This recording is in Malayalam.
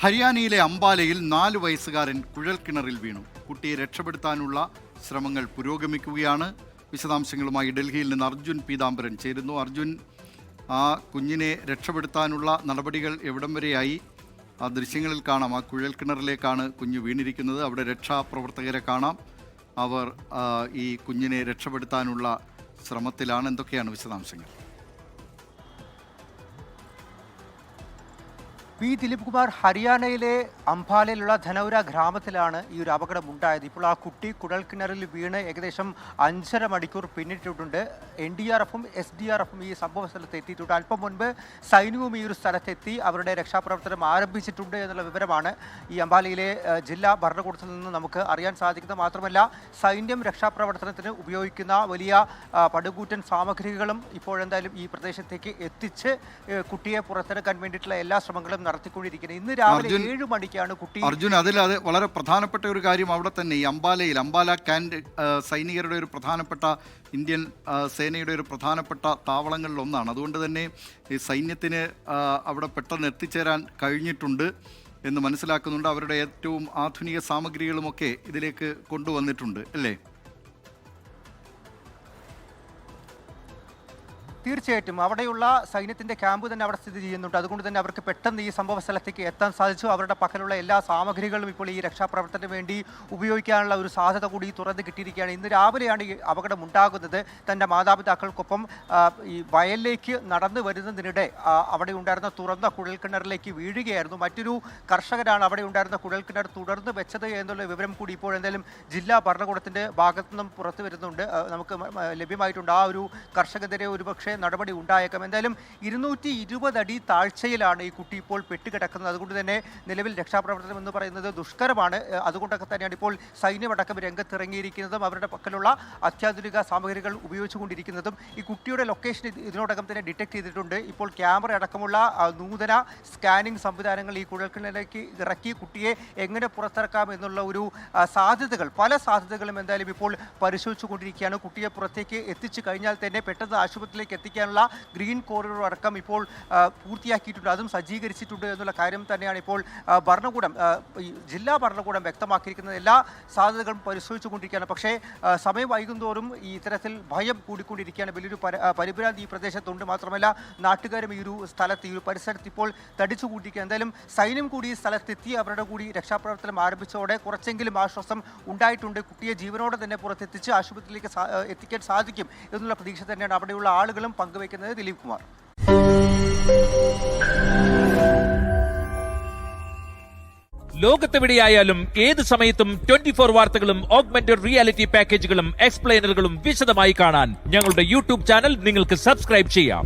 ഹരിയാനയിലെ അംബാലയിൽ 4 വയസ്സുകാരൻ കുഴൽക്കിണറിൽ വീണു. കുട്ടിയെ രക്ഷപ്പെടുത്താനുള്ള ശ്രമങ്ങൾ പുരോഗമിക്കുകയാണ്. വിശദാംശങ്ങളുമായി ഡൽഹിയിൽ നിന്ന് അർജുൻ പീതാംബരൻ ചേരുന്നു. അർജുൻ, ആ കുഞ്ഞിനെ രക്ഷപ്പെടുത്താനുള്ള നടപടികൾ എവിടം വരെയായി? ആ ദൃശ്യങ്ങളിൽ കാണാം, ആ കുഴൽക്കിണറിലേക്കാണ് കുഞ്ഞ് വീണിരിക്കുന്നത്. അവിടെ രക്ഷാപ്രവർത്തകരെ കാണാം. അവർ ഈ കുഞ്ഞിനെ രക്ഷപ്പെടുത്താനുള്ള ശ്രമത്തിലാണ്. എന്തൊക്കെയാണ് വിശദാംശങ്ങൾ? പി ദിലീപ് കുമാർ, ഹരിയാനയിലെ അംബാലയിലുള്ള ധനൗര ഗ്രാമത്തിലാണ് ഈ ഒരു അപകടം ഉണ്ടായത്. ഇപ്പോൾ ആ കുട്ടി കുഴൽക്കിണറിൽ വീണ് ഏകദേശം 5.5 മണിക്കൂർ പിന്നിട്ടിട്ടുണ്ട്. NDRFും SDRFും ഈ സംഭവ സ്ഥലത്ത് എത്തിയിട്ടുണ്ട്. അല്പം മുൻപ് സൈന്യവും ഈ ഒരു സ്ഥലത്തെത്തി അവരുടെ രക്ഷാപ്രവർത്തനം ആരംഭിച്ചിട്ടുണ്ട് എന്നുള്ള വിവരമാണ് ഈ അംബാലയിലെ ജില്ലാ ഭരണകൂടത്തിൽ നിന്ന് നമുക്ക് അറിയാൻ സാധിക്കുന്നത്. മാത്രമല്ല, സൈന്യം രക്ഷാപ്രവർത്തനത്തിന് ഉപയോഗിക്കുന്ന വലിയ പടുകൂറ്റൻ സാമഗ്രികളും ഇപ്പോഴെന്തായാലും ഈ പ്രദേശത്തേക്ക് എത്തിച്ച് കുട്ടിയെ പുറത്തെടുക്കാൻ വേണ്ടിയിട്ടുള്ള എല്ലാ ശ്രമങ്ങളും നടത്തിക്കൊണ്ടിരിക്കുന്നത്. ഇന്ന് രാവിലെ 7 മണിക്കാണ് കുട്ടി. അർജുൻ, അത് വളരെ പ്രധാനപ്പെട്ട ഒരു കാര്യം അവിടെ തന്നെ ഈ അംബാല ക്യാൻറ്റ് സൈനികരുടെ ഒരു പ്രധാനപ്പെട്ട ഇന്ത്യൻ സേനയുടെ ഒരു പ്രധാനപ്പെട്ട താവളങ്ങളിൽ ഒന്നാണ്. അതുകൊണ്ട് തന്നെ ഈ സൈന്യത്തിന് അവിടെ പെട്ടെന്ന് എത്തിച്ചേരാൻ കഴിഞ്ഞിട്ടുണ്ട് എന്ന് മനസ്സിലാക്കുന്നുണ്ട്. അവരുടെ ഏറ്റവും ആധുനിക സാമഗ്രികളുമൊക്കെ ഇതിലേക്ക് കൊണ്ടുവന്നിട്ടുണ്ട് അല്ലേ? തീർച്ചയായിട്ടും അവിടെയുള്ള സൈന്യത്തിൻ്റെ ക്യാമ്പ് തന്നെ അവിടെ സ്ഥിതി ചെയ്യുന്നുണ്ട്. അതുകൊണ്ട് തന്നെ അവർക്ക് പെട്ടെന്ന് ഈ സംഭവ സ്ഥലത്തേക്ക് എത്താൻ സാധിച്ചു. അവരുടെ പക്കലുള്ള എല്ലാ സാമഗ്രികളും ഇപ്പോൾ ഈ രക്ഷാപ്രവർത്തനത്തിന് വേണ്ടി ഉപയോഗിക്കാനുള്ള ഒരു സാധ്യത കൂടി തുറന്ന് കിട്ടിയിരിക്കുകയാണ്. ഇന്ന് രാവിലെയാണ് ഈ അപകടം ഉണ്ടാകുന്നത്. തൻ്റെ മാതാപിതാക്കൾക്കൊപ്പം ഈ വയലിലേക്ക് നടന്നു വരുന്നതിനിടെ അവിടെ ഉണ്ടായിരുന്ന തുറന്ന കുഴൽക്കിണറിലേക്ക് വീഴുകയായിരുന്നു. മറ്റൊരു കർഷകനാണ് അവിടെ ഉണ്ടായിരുന്ന കുഴൽക്കിണർ തുടർന്ന് വെച്ചത് എന്നുള്ള വിവരം കൂടി ഇപ്പോൾ എന്തായാലും ജില്ലാ ഭരണകൂടത്തിൻ്റെ ഭാഗത്തു നിന്നും പുറത്തു വരുന്നുണ്ട്, നമുക്ക് ലഭ്യമായിട്ടുണ്ട്. ആ ഒരു കർഷകനെതിരെ ഒരുപക്ഷെ നടപടി ഉണ്ടായേക്കാം. എന്തായാലും 220 അടി താഴ്ചയിലാണ് ഈ കുട്ടി ഇപ്പോൾ പെട്ടുകിടക്കുന്നത്. അതുകൊണ്ട് തന്നെ നിലവിൽ രക്ഷാപ്രവർത്തനം എന്ന് പറയുന്നത് ദുഷ്കരമാണ്. അതുകൊണ്ടൊക്കെ തന്നെയാണ് ഇപ്പോൾ സൈന്യമടക്കം രംഗത്തിറങ്ങിയിരിക്കുന്നതും അവരുടെ പക്കലുള്ള അത്യാധുനിക സാമഗ്രികൾ ഉപയോഗിച്ചുകൊണ്ടിരിക്കുന്നതും. ഈ കുട്ടിയുടെ ലൊക്കേഷൻ ഇതിനോടകം തന്നെ ഡിറ്റക്ട് ചെയ്തിട്ടുണ്ട്. ഇപ്പോൾ ക്യാമറ അടക്കമുള്ള നൂതന സ്കാനിംഗ് സംവിധാനങ്ങൾ ഈ കുഴൽക്കിണറിലേക്ക് ഇറക്കി കുട്ടിയെ എങ്ങനെ പുറത്തിറക്കാം എന്നുള്ള ഒരു പല സാധ്യതകളും എന്തായാലും ഇപ്പോൾ പരിശോധിച്ചുകൊണ്ടിരിക്കുകയാണ്. കുട്ടിയെ പുറത്തേക്ക് എത്തിച്ചു കഴിഞ്ഞാൽ തന്നെ പെട്ടെന്ന് ആശുപത്രിയിലേക്ക് എത്തിക്കാനുള്ള ഗ്രീൻ കോറിഡോർ അടക്കം ഇപ്പോൾ പൂർത്തിയാക്കിയിട്ടുണ്ട്, അതും സജ്ജീകരിച്ചിട്ടുണ്ട് എന്നുള്ള കാര്യം തന്നെയാണ് ഇപ്പോൾ ജില്ലാ ഭരണകൂടം വ്യക്തമാക്കിയിരിക്കുന്നത്. എല്ലാ സാധ്യതകളും പരിശോധിച്ചുകൊണ്ടിരിക്കുകയാണ്. പക്ഷേ സമയം വൈകുന്തോറും ഈ ഇത്തരത്തിൽ ഭയം കൂടിക്കൊണ്ടിരിക്കുകയാണ്. വലിയൊരു പരിഭ്രാന്തി ഈ പ്രദേശത്തുണ്ട്. മാത്രമല്ല, നാട്ടുകാരും ഈ ഒരു സ്ഥലത്ത്, ഈ ഒരു പരിസരത്ത് ഇപ്പോൾ തടിച്ചുകൂട്ടിയിരിക്കുക. എന്തായാലും സൈന്യം കൂടി ഈ സ്ഥലത്തെത്തി അവരുടെ കൂടി രക്ഷാപ്രവർത്തനം ആരംഭിച്ചതോടെ കുറച്ചെങ്കിലും ആശ്വാസം ഉണ്ടായിട്ടുണ്ട്. കുട്ടിയെ ജീവനോടെ തന്നെ പുറത്തെത്തിച്ച് ആശുപത്രിയിലേക്ക് എത്തിക്കാൻ സാധിക്കും എന്നുള്ള പ്രതീക്ഷ തന്നെയാണ് അവിടെയുള്ള ആളുകളും പങ്കുവയ്ക്കുന്നത്. ദിലീപ് കുമാർ. ലോകത്തെവിടെയായാലും ഏത് സമയത്തും 24 വാർത്തകളും ഓഗ്മെന്റഡ് റിയാലിറ്റി പാക്കേജുകളും എക്സ്പ്ലെയിനറുകളും വിശദമായി കാണാൻ ഞങ്ങളുടെ YouTube ചാനൽ നിങ്ങൾക്ക് സബ്സ്ക്രൈബ് ചെയ്യാം.